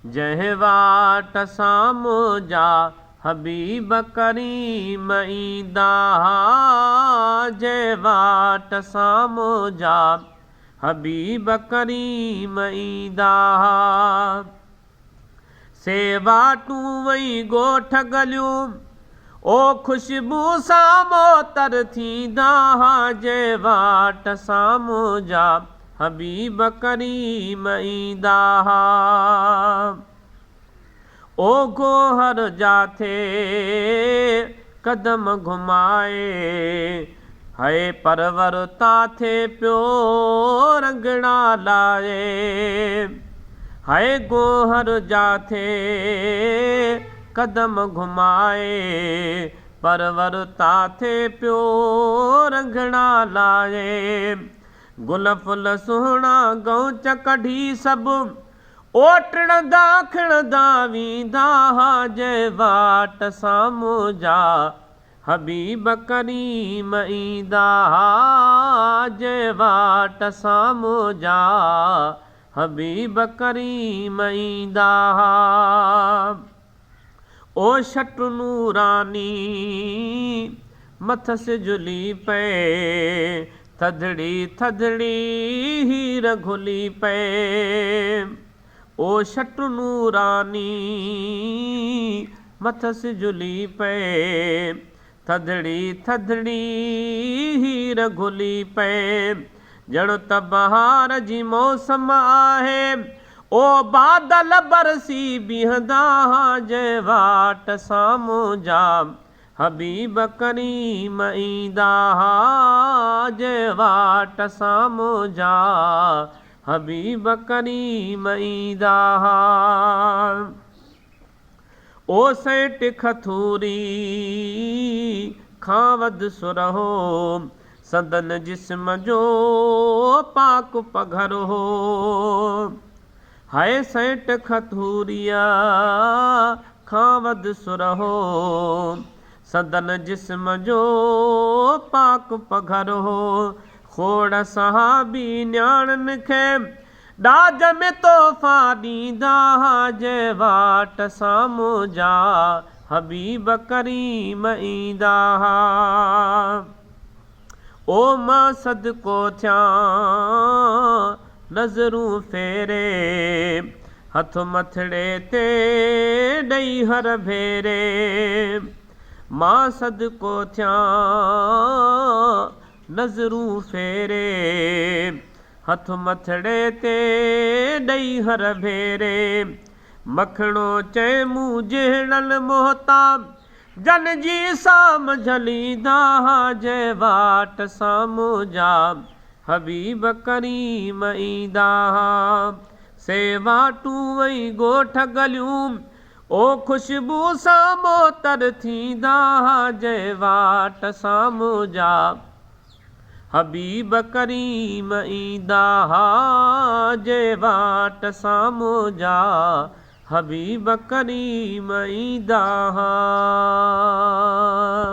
जंहिं वाट साम्हूं जा हबीब करीम ईंदा, जंहिं वाट साम्हूं जा हबीब करीम ईंदा। से वाटूं वई ॻोठ गलियूं ओ ख़ुशबू सां मोतर थींदा, जंहिं वाट साम्हूं जा हबीब करीम ईंदा। ओ गोहर जाथे कदम घुमाए, है परवर ताथे पियो रंगड़ा लाए। है गोहर जाथे कदम घुमाए, परवर ताथे पियो रंगड़ा लाए। गुल फुल सुहिणा गौच कढी सभु ओटड़ंदा खिणंदा वींदा, जंहिं वाट साम्हूं जा हबीब करीम ईंदा, जंहिं वाट साम्हूं जा हबीब करीम ईंदा। ओ शट नूरानी मथस जुली पए, थधड़ी थधड़ी हीर घुली पए। ओ शट नूरानी मथस जुली पए, थधड़ी थधड़ी हीर घुली पए। ॼण त बहार जी मौसम आहे, ओ बादल बरसी बीहंदा, जंहिं वाट साम्हूं जा हबीब करीम ईंदा, जंहिं वाट साम्हूं जा हबीब करीम ईंदा। ओ सेठ खथूरी खां वध सुरहो, संदन जिस्म जो पाक पघर हो। हाय सेठ खथूरिया खां वध सुरहो, संदन जिस्म जो पाक पघर हो। खोड़ सहाबी न्याणनि खे ॾाज में तोहफ़ा ॾींदा, जंहिं वाट साम्हूं जा हबीब करीम ईंदा। ओ मां सदको थियां नज़रूं फेरे, हथ मथड़े ते ॾेई हर भेरे। मां सदको थियां नज़रूं फेरे, हथ मथड़े ते ॾेई हर भेरे। मखणो चए मूं जहिड़नि मोहताब जन जी साम झलींदा, जंहिं वाट साम्हूं जा हबीब करीम ईंदा। से वाटूं वई ॻोठ गलियूं ओ ख़ुशबू सां मोतर थींदा, जंहिं वाट साम्हूं जा हबीब करीम ईंदा, जंहिं वाट साम्हूं जा हबीब करीम ईंदा।